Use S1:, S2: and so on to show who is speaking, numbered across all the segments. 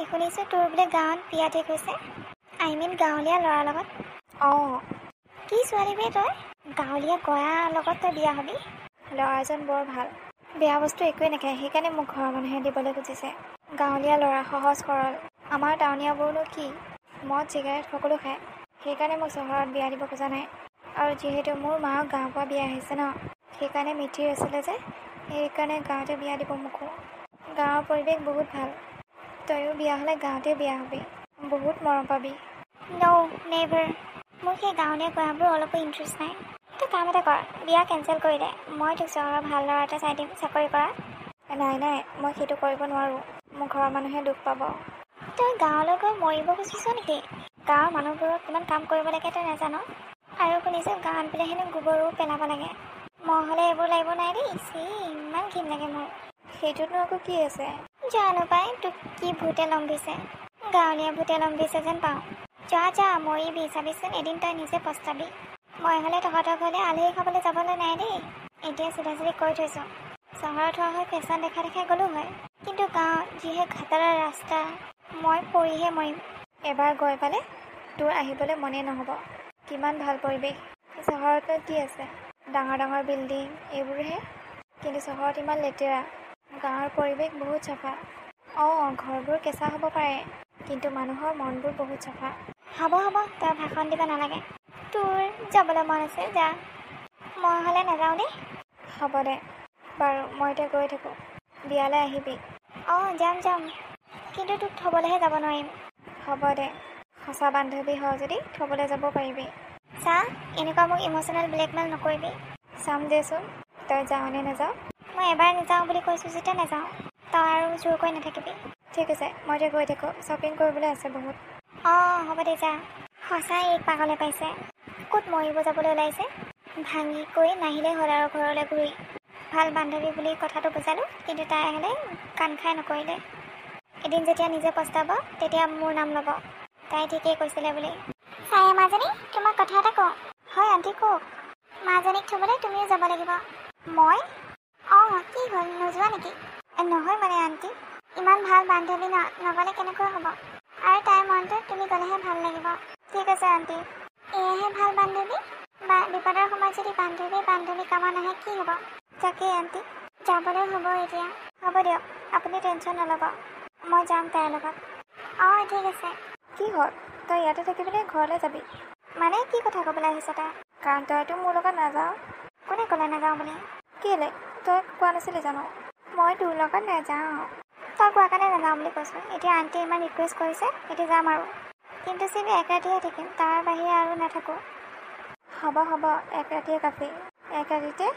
S1: শুনিছোঁ তোৰ বোলে গাঁৱত বিয়া ঠিক হৈছে। আই মিন গাঁৱলীয়া ল'ৰাৰ লগত।
S2: অঁ
S1: কি ছোৱালী বে তই? গাঁৱলীয়া গঞাৰ লগত তই বিয়া হবি?
S2: ল'ৰাজন বৰ ভাল, বেয়া বস্তু একোৱে নাখায়, সেইকাৰণে মোক ঘৰৰ মানুহে দিবলৈ খুজিছে। গাঁৱলীয়া ল'ৰা, সহজ সৰল। আমাৰ টাউনীয়াবোৰনো কি, মদ চিগাৰেট সকলো খায়, সেইকাৰণে মোক চহৰত বিয়া দিব খোজা নাই। আৰু যিহেতু মোৰ মা গাঁৱৰ পৰা বিয়া আহিছে ন, সেইকাৰণে মিতিৰ আছিলে যে, সেইকাৰণে গাঁৱতে বিয়া দিব মোকো। গাঁৱৰ পৰিৱেশ বহুত ভাল, তয়ো বিয়া হ'লে গাঁৱতে বিয়া হ'বি, বহুত মৰম পাবি।
S1: ন' নেভাৰ। মোৰ সেই গাঁৱলীয়া গঞাবোৰ অলপো ইণ্টাৰেষ্ট নাই। তই কাম এটা কৰ, বিয়া কেঞ্চেল কৰি দে। মই তোক চহৰৰ ভাল ল'ৰা এটা চাই দিম চাকৰি কৰা।
S2: নাই নাই, মই সেইটো কৰিব নোৱাৰোঁ, মোৰ ঘৰৰ মানুহে দুখ পাব।
S1: তই গাঁৱলৈ গৈ মৰিব খুজিছ নেকি? গাঁৱৰ মানুহবোৰক কিমান কাম কৰিব লাগে তই নাজান? আৰু শুনিছোঁ গাঁৱত বোলে হেনো গোবৰো পেলাব লাগে। মই হ'লে এইবোৰ লাগিব নাই দেই, ইমান ঘিণ লাগে মোৰ।
S2: সেইটোতনো আকৌ কি আছে?
S1: জানো পাই তোক কি ভূতে লম্ভিছে, গাঁৱলীয়া ভূতে লম্ভিছে যেন পাওঁ। যা মৰিবি, চাবিচোন এদিন তই নিজে পস্তাবি। মই হ'লে তহঁতৰ ঘৰলৈ আলহী খাবলৈ যাবলৈ নাই দেই। এতিয়া চিধা কৈ থৈছোঁ, চহৰত হোৱা হৈ ফেশ্বন দেখাই গ'লো হয়, কিন্তু গাঁৱত যিহে ঘাটাৰা ৰাস্তা, মই পৰিহে মৰিম।
S2: এবাৰ গৈ পালে তোৰ আহিবলৈ মনেই নহ'ব। কিমান ভাল পৰিৱেশ। চহৰতনো কি আছে, ডাঙৰ ডাঙৰ বিল্ডিং এইবোৰহে, কিন্তু চহৰত ইমান লেতেৰা। গাঁৱৰ পৰিৱেশ বহুত চাফা। অঁ, ঘৰবোৰ কেঁচা হ'ব পাৰে, কিন্তু মানুহৰ মনবোৰ বহুত চাফা।
S1: হ'ব তই ভাষণ দিব নালাগে। তোৰ যাবলৈ মন আছে যা, মই হ'লে নাযাওঁ দেই।
S2: হ'ব দে বাৰু, মই এতিয়া গৈ থাকোঁ, বিয়ালৈ আহিবি।
S1: অঁ যাম, কিন্তু তোক থ'বলৈহে যাব নোৱাৰিম।
S2: হ'ব দে, সঁচা বান্ধৱী হওঁ যদি থ'বলৈ যাব পাৰিবি।
S1: চা, এনেকুৱা মোক ইম'চনেল ব্লেকমেইল নকৰিবি।
S2: চাম দেচোন তই যাওঁ নে নাযাওঁ।
S1: মই এবাৰ নাযাওঁ বুলি কৈছোঁ যেতিয়া নাযাওঁ, তই আৰু জোৰ কৰি নাথাকিবি।
S2: ঠিক আছে, মই এতিয়া গৈ থাকোঁ, শ্বপিং কৰিবলৈ আছে বহুত।
S1: অঁ হ'ব দে যা। সঁচাই এই পাগলে পাইছে, ক'ত মৰিব যাবলৈ ওলাইছে। ভাঙি কৈ নাহিলে হ'ল আৰু ঘৰলৈ ঘূৰি। ভাল বান্ধৱী বুলি কথাটো বুজালোঁ, কিন্তু তাই আহিলে কাণ খাই নকৰিলে। এদিন যেতিয়া নিজে পস্তাব তেতিয়া মোৰ নাম ল'ব, তাই ঠিকেই কৈছিলে বুলি। চায়া মাজনী, তোমাক কথা এটা কওঁ। হয় আণ্টি কওক। মাজনীক থ'বলৈ তুমিও যাব লাগিব। মই? অঁ কি হ'ল, নোযোৱা নেকি? নহয় মানে আণ্টি, ইমান ভাল বান্ধৱী নগ'লে কেনেকৈ হ'ব, আৰু তাইৰ মনটো তুমি গ'লেহে ভাল লাগিব। ঠিক আছে আণ্টি। এয়াহে ভাল বান্ধৱী, বা বিপদৰ সময়ত যদি বান্ধৱী কামত নাহে কি হ'ব? তাকেই আণ্টি, যাবলৈ হ'ব এতিয়া। হ'ব দিয়ক, আপুনি টেনশ্যন নল'ব, মই যাম তাইৰ লগত। অঁ ঠিক আছে।
S2: কি হ'ল, তই ইয়াতে থাকিবিনে ঘৰলৈ যাবি?
S1: মানে কি কথা ক'বলৈ আহিছ তই?
S2: কাৰণ তইতো মোৰ লগত নাযাওঁ।
S1: কোনে ক'লে নাযাওঁ বুলি?
S2: কেলৈ, তই কোৱা নাছিলি জানো মই তোৰ লগত নাযাওঁ?
S1: তই কোৱা কাৰণে নাযাওঁ বুলি কৈছোঁ। এতিয়া আণ্টিয়ে ইমান ৰিকুৱেষ্ট কৰিছে, এতিয়া যাম আৰু। কিন্তু চিবি এক ৰাতিহে থাকিম, তাৰ বাহিৰে আৰু নাথাকোঁ।
S2: হ'ব এক ৰাতিয়ে কাফি। এক ৰাতিতে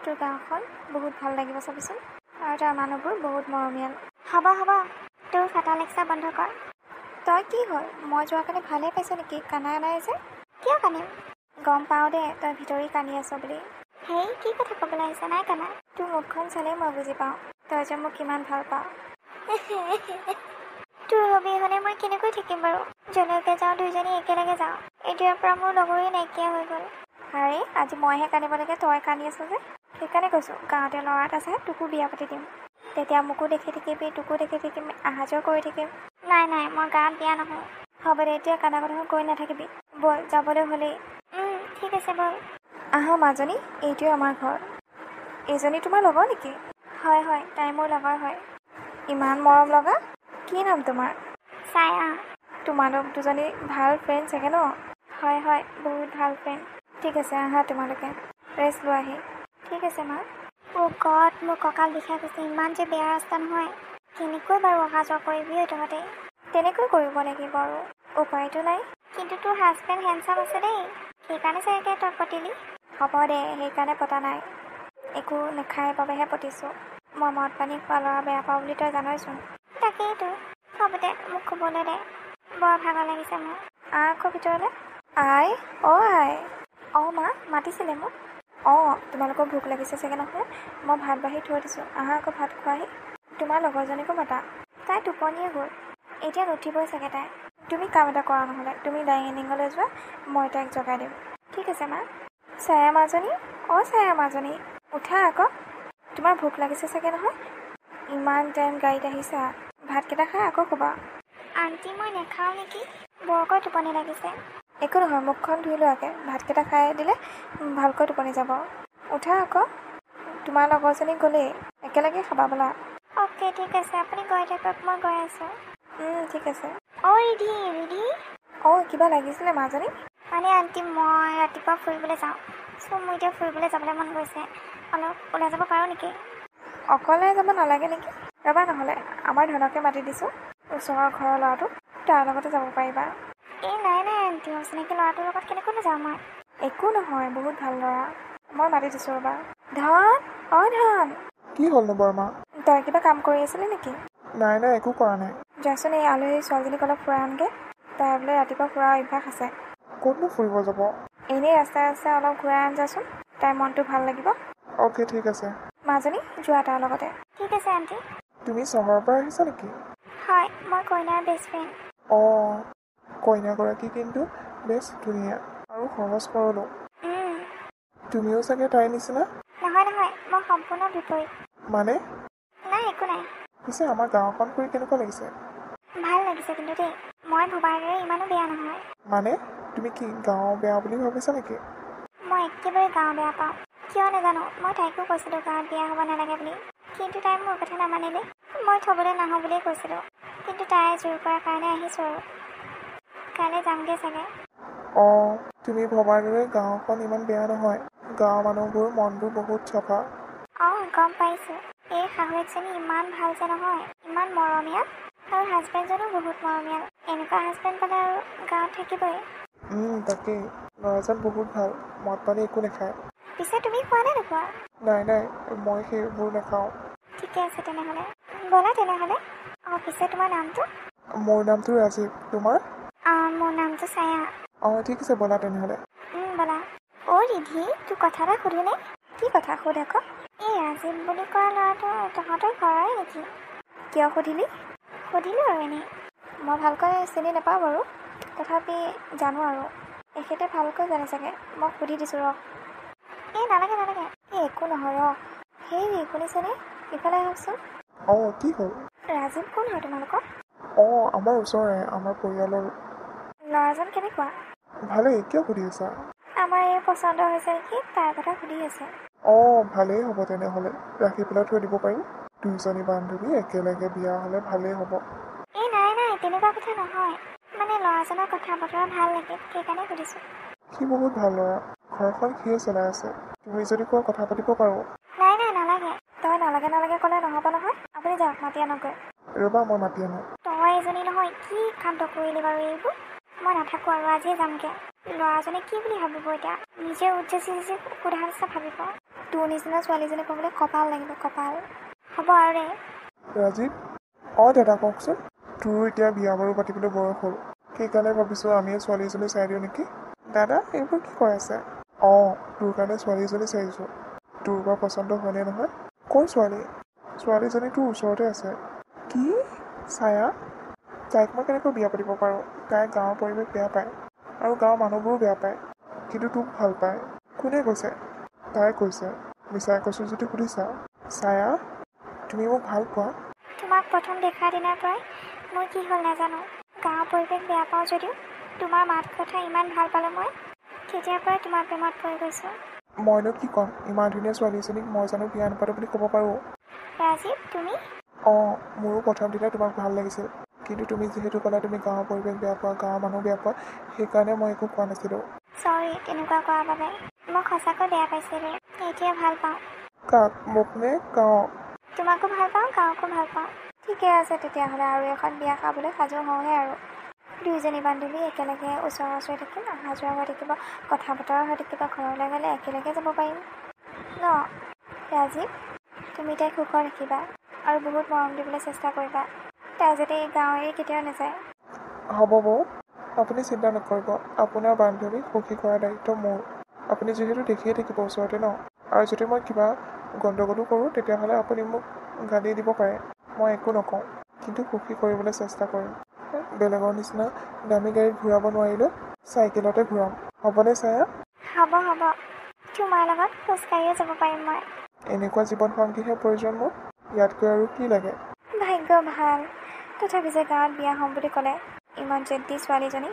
S2: তোৰ গাঁওখন বহুত ভাল লাগিব চাবিচোন, আৰু তাৰ মানুহবোৰ বহুত মৰমীয়াল।
S1: হ'ব তোৰ ফাটা লেকচাৰ বন্ধ কৰ।
S2: তই কি হ'ল, মই যোৱাৰ কাৰণে ভালেই পাইছ নেকি? কান্দা নাই যে?
S1: কিয় কান্দিম?
S2: গম পাওঁ দে তই ভিতৰি কান্দি আছ বুলি।
S1: হেই কি কথা ক'বলৈ আহিছে, নাই কান্দা।
S2: তোৰ মুখখন চালেই মই বুজি পাওঁ তই যে মোক কিমান ভাল পাওঁ।
S1: তোৰ অবিহনে মই কেনেকৈ থাকিম বাৰু? যলৈকে যাওঁ দুইজনী একেলগে যাওঁ। এতিয়াৰ পৰা মোৰ লগৰেই নাইকিয়া হৈ গ'ল।
S2: আৰে আজি মইহে কান্দিব লাগে, তই কান্দি আছ যে। সেইকাৰণে কৈছোঁ গাঁৱতে ল'ৰা এটা চাই তোকো বিয়া পাতি দিম, তেতিয়া মোকো দেখি থাকিবি, তোকো দেখি থাকিম, অহা যোৱা কৰি থাকিম।
S1: নাই মই গাঁৱত বিয়া নহওঁ।
S2: হ'ব দে, এতিয়া কান্দা কথা কৈ নাথাকিবি, ব'ল যাবলৈ হ'লেই।
S1: ঠিক আছে ব'ল।
S2: আহা মাজনী, এইটোৱে আমাৰ ঘৰ। এইজনী তোমাৰ লগৰ নেকি? হয়, তাই মোৰ লগৰ হয়। ইমান মৰম লগা। কি নাম তোমাৰ?
S1: চায়া।
S2: তোমালোক দুজনী ভাল ফ্ৰেণ্ড চাগে ন? হয়, বহুত ভাল ফ্ৰেণ্ড। ঠিক আছে আহা তোমালোকে, ৰেষ্ট লোৱাহি। ঠিক আছে মা।
S1: অ' গড, মোৰ কঁকাল বিষাই গৈছে। ইমান যে বেয়া ৰাস্তা নহয়, কেনেকৈ বাৰু অহা যোৱা কৰিবি তহঁতে?
S2: তেনেকৈ কৰিব লাগিব আৰু, উপায়তো নাই।
S1: কিন্তু তোৰ হাজবেণ্ড হেণ্ডচাম আছে দেই, সেইকাৰণে চাগে তই পতিলি।
S2: হ'ব দে, সেইকাৰণে পতা নাই, একো নাখাই বাবেহে পতিছোঁ। মই মদ পানী খোৱা ল'ৰা বেয়া পাওঁ বুলি তই জানইচোন।
S1: তাকেইতো। হ'ব দে, মোক শুবলৈ দে, বৰ ভাগৰ লাগিছে মোৰ।
S2: আকৌ ভিতৰলৈ। আই অঁ মা মাতিছিলে মোক। অঁ তোমালোকৰ ভোক লাগিছে চাগে নহয়, মই ভাত বাঢ়ি থৈ দিছোঁ, আহা আকৌ ভাত খোৱাহি। তোমাৰ লগৰজনীকো মাতা, তাই টোপনিয়ে গ'ল, এতিয়া নুঠিবই চাগে তাই। তুমি কাম এটা কৰা নহ'লে, তুমি ডাইনিঙলৈ যোৱা, মই তাইক জগাই দিম। ঠিক আছে মা। চায়া মাজনী, উঠা আকৌ, তোমাৰ ভোক লাগিছে চাগে নহয়, ইমান টাইম গাড়ীত আহিছা, ভাতকেইটা খাই আকৌ শুবা।
S1: আণ্টি মই নাখাওঁ নেকি বৰকৈ টোপনি লাগিছে
S2: একো নহয়, মুখখন ধুই লোৱাকৈ ভাতকেইটা খাই দিলে ভালকৈ টোপনি যাব। উঠা আকৌ, তোমাৰ লগৰজনী গ'লেই, একেলগে খাবা বোলা।
S1: অ'কে ঠিক আছে, আপুনি গৈ থাকক, মই গৈ আছোঁ।
S2: ঠিক আছে।
S1: অঁ ৰিধি
S2: কিবা লাগিছিলে মাজনী?
S1: মানে আণ্টি মই ৰাতিপুৱা ফুৰিবলৈ যাওঁ, চ' মোৰ এতিয়া ফুৰিবলৈ যাবলৈ মন গৈছে, অলপ ওলাই যাব পাৰোঁ নেকি?
S2: অকলে যাব নালাগে নেকি? ৰ'বা নহ'লে, আমাৰ ধনকে মাতি দিছোঁ, ওচৰৰ ঘৰৰ ল'ৰাটো, তাৰ লগতে যাব পাৰিবা।
S1: নাই আণ্টি, অচিনাকি ল'ৰাটোৰ লগত কেনেকৈ যাওঁ মই?
S2: একো নহয়, বহুত ভাল ল'ৰা, মই মাতি দিছোঁ ৰ'বা। ধন
S3: কি হ'লনো বৰমা?
S2: তই কিবা কাম কৰি আছিলি নেকি?
S3: নাই একো কৰা নাই।
S2: যাচোন এই আলহী ছোৱালীজনীক অলপ ফুৰাই আনগৈ, তাই বোলে ৰাতিপুৱা ফুৰা অভ্যাস আছে।
S3: ক'তনো ফুৰিব যাব?
S2: এনেই ৰাস্তাই অলপ ঘূৰাই আন যাচোন, তাইৰ মনটো ভাল লাগিব।
S3: অ'কে ঠিক আছে।
S2: মাজনী যোৱা তাৰ লগতে।
S1: ঠিক আছে আণ্টি।
S3: তুমি চহৰৰ পৰা আহিছা নেকি?
S1: হয়, মই কইনাৰ বেষ্ট ফ্ৰেণ্ড।
S3: কইনাগৰাকী কিন্তু বেছ ধুনীয়া আৰু সহজ সৰলো। তুমিও চাগে তাইৰ নিচিনা?
S1: নহয় মই সম্পূৰ্ণ বিপৰীত।
S3: মানে?
S1: নাই একো নাই।
S3: পিছে আমাৰ গাঁওখন ফুৰি কেনেকুৱা লাগিছে?
S1: ভাল লাগিছে কিন্তু দেই, মই ভবাৰ দৰে ইমানো বেয়া নহয়।
S3: মানে তুমি কি গাঁও বেয়া বুলি ভাবিছা নেকি?
S1: মই একেবাৰে গাঁও বেয়া পাওঁ, কিয় নাজানো। মই তাইকো কৈছিলোঁ গাঁৱত বিয়া হ'ব নালাগে বুলি, কিন্তু তাই মোৰ কথা নামানিলে। মই থ'বলৈ নাহোঁ বুলিয়ে কৈছিলোঁ, কিন্তু তাই জোৰ কৰাৰ কাৰণে আহিছোঁ আৰু। কাইলৈ যামগৈ চাগে।
S3: তুমি ভবাৰ দৰে গাঁওখন ইমান বেয়া নহয়। গাঁৱৰ মানুহবোৰ মনবোৰ বহুত চাফা।
S1: গম পাইছোঁ। এই শাহুৱেকজনী ইমান ভাল যে নহয়, ইমান মৰমীয়াল, আৰু হাজবেণ্ডজনো বহুত মৰমীয়াল। এনেকুৱা হাজবেণ্ড পালে আৰু গাঁৱত থাকিবই।
S3: তাকেই, ল'ৰাজন বহুত ভাল, মদ পানী একো নাখায়।
S1: পিছে তুমি খোৱা নে নোখোৱা?
S3: নাই মই সেইবোৰ নাখাওঁ।
S1: ঠিকে আছে তেনেহ'লে, ব'লা তেনেহ'লে। পিছে তোমাৰ নামটো?
S3: মোৰ নামটো ৰাজীৱ, তোমাৰ?
S1: মোৰ নামটো ছায়া।
S3: ঠিক আছে ব'লা তেনেহ'লে।
S1: ব'লা। ৰিধি, তোৰ কথা এটা সুধোনে?
S2: কি কথা সোধ আকৌ?
S1: এই ৰাজীৱ বুলি কোৱা ল'ৰাটো তহঁতৰ ঘৰৰে নেকি?
S2: কিয় সুধিলি?
S1: সুধিলোঁ আৰু এনেই।
S2: মই ভালকৈ চিনি নাপাওঁ বাৰু, তথাপি জানো আৰু। এখেতে ভালকৈ জানে চাগে, মই সুধি দিছোঁ ৰহ।
S1: নালাগে।
S2: একো নহয় ৰহ। হেৰি শুনিছেনে? ইফালে আহকচোন।
S3: কি হ'ল?
S2: ৰাজীৱ কোন হয় তোমালোকৰ?
S3: আমাৰ ওচৰৰে, আমাৰ পৰিয়ালৰ।
S2: ল'ৰাজন কেনেকুৱা?
S3: ভালেই, কিয় সুধি আছা?
S2: আমাৰ এই পচন্দ হৈছে নেকি, তাৰ কথা সুধি আছে।
S3: ভালেই হ'ব তেনেহ'লে, ৰাখি পেলাই থৈ দিব পাৰিম। দুইজনী বান্ধৱী একেলগে বিয়া হ'লে ভালেই হ'ব।
S1: নাই তেনেকুৱা কথা নহয়, মানে ল'ৰাজনৰ কথা বতৰা ভাল লাগে, সেইকাৰণে সুধিছোঁ।
S3: সি বহুত ভাল ল'ৰা, ঘৰখন সিয়ে চলাই আছে। তুমি যদি কোৱা কথা পাতিব পাৰোঁ।
S1: নাই নালাগে।
S2: তই নালাগে ক'লে নহ'ব নহয়, আপুনি যাওক, মাতি আনকগৈ।
S3: ৰ'বা মই মাতি আনো।
S1: তই এজনী নহয়, কি কাণ্ড কৰিলি বাৰু এইবোৰ? মই নাথাকোঁ আৰু, আজিয়ে যামগৈ। ল'ৰাজনে কি বুলি ভাবিব এতিয়া? নিজে উজ্জাচি সোধা নিচিনা ভাবিব।
S2: তোৰ নিচিনা ছোৱালীজনী পাবলৈ কপাল লাগিব, কপাল।
S1: হ'ব আৰু দে।
S3: ৰাজীৱ? দাদা কওকচোন। তোৰ এতিয়া বিয়া বাৰু পাতিবলৈ বয়স হ'ল, সেইকাৰণে ভাবিছোঁ আমিয়ে ছোৱালী এজনী চাই দিওঁ নেকি? দাদা এইবোৰ কি কৈ আছে? তোৰ কাৰণে ছোৱালী এজনী চাইছোঁ। তোৰ বা পচন্দ হয়নে নহয়? ক'ৰ ছোৱালী? ছোৱালীজনী তোৰ ওচৰতে আছে। কি? ছায়া? তাইক মই কেনেকৈ বিয়া পাতিব পাৰোঁ? তাই গাঁৱৰ পৰিৱেশ বেয়া পায়, আৰু গাঁৱৰ মানুহবোৰো বেয়া পায়, কিন্তু তোক ভাল পায়। কোনে কৈছে? তাই কৈছে। মিছাই কৈছোঁ যদি সুধিছা। ছায়া, তুমি মোক ভাল পোৱা?
S1: তোমাক প্ৰথম দেখাৰ দিনাৰ পৰাই মই কি হ'ল নাজানো, গাঁৱৰ পৰিৱেশ বেয়া পাওঁ যদিও তোমাৰ মাত কথা ইমান ভাল পালোঁ মই, তেতিয়াৰ পৰাই তোমাৰ প্ৰেমত পৰি গৈছোঁ।
S3: মইনো কি ক'ম? ইমান ধুনীয়া ছোৱালীজনীক মই জানো বিয়া নাপাতো বুলি ক'ব পাৰোঁ?
S1: ৰাজীৱ, তুমি?
S3: মোৰো প্ৰথম দিনা তোমাক ভাল লাগিছিল, কিন্তু তুমি যিহেতু ক'লা তুমি গাঁৱৰ পৰিৱেশ বেয়া পোৱা, গাঁৱৰ মানুহ বেয়া পোৱা, সেইকাৰণে মই একো কোৱা নাছিলোঁ।
S1: চৰি তেনেকুৱা কৰাৰ বাবে। মই সঁচাকৈ বেয়া পাইছিলোঁ, এতিয়া ভাল পাওঁ।
S3: কাক, মোক নে গাঁৱক?
S1: তোমাকো ভাল পাওঁ, গাঁৱকো ভাল পাওঁ।
S2: ঠিকে আছে তেতিয়াহ'লে, আৰু এখন বিয়া খাবলৈ সাজু হওঁহে আৰু। দুয়োজনী বান্ধৱী একেলগে ওচৰা-ওচৰি থাকিম, অহা যোৱা হৈ থাকিব, কথা বতৰা হৈ থাকিব, ঘৰলৈ গ'লে একেলগে যাব পাৰিম ন? ৰাজীৱ, তুমি তাইক সুখত ৰাখিবা আৰু বহুত মৰম দিবলৈ চেষ্টা কৰিবা। তাই যাতে এই গাঁও এৰি কেতিয়াও নাযায়।
S3: হ'ব বৌ, আপুনি চিন্তা নকৰিব। আপোনাৰ বান্ধৱীক সুখী কৰাৰ দায়িত্ব মোৰ। আপুনি যিহেতু দেখিয়ে থাকিব ওচৰতে ন, আৰু যদি মই কিবা গণ্ডগোলো কৰোঁ তেতিয়াহ'লে আপুনি মোক গালি দিব পাৰে। মই একো নকওঁ, কিন্তু সুখী কৰিবলৈ চেষ্টা কৰিম। বেলেগৰ নিচিনা দামী গাড়ীত ঘূৰাব নোৱাৰিলেও চাইকেলতে ঘূৰাম। হ'বনে ছায়া?
S1: হ'ব। তোমাৰ লগত খোজকাঢ়িও যাব পাৰিম মই।
S3: এনেকুৱা জীৱন সংগীহে প্ৰয়োজন মোৰ, ইয়াতকৈ আৰু কি লাগে?
S2: ভাগ্য ভাল, তথাপি যে গাঁৱত বিয়া হ'ম বুলি ক'লে ইমান জেদ দি ছোৱালীজনী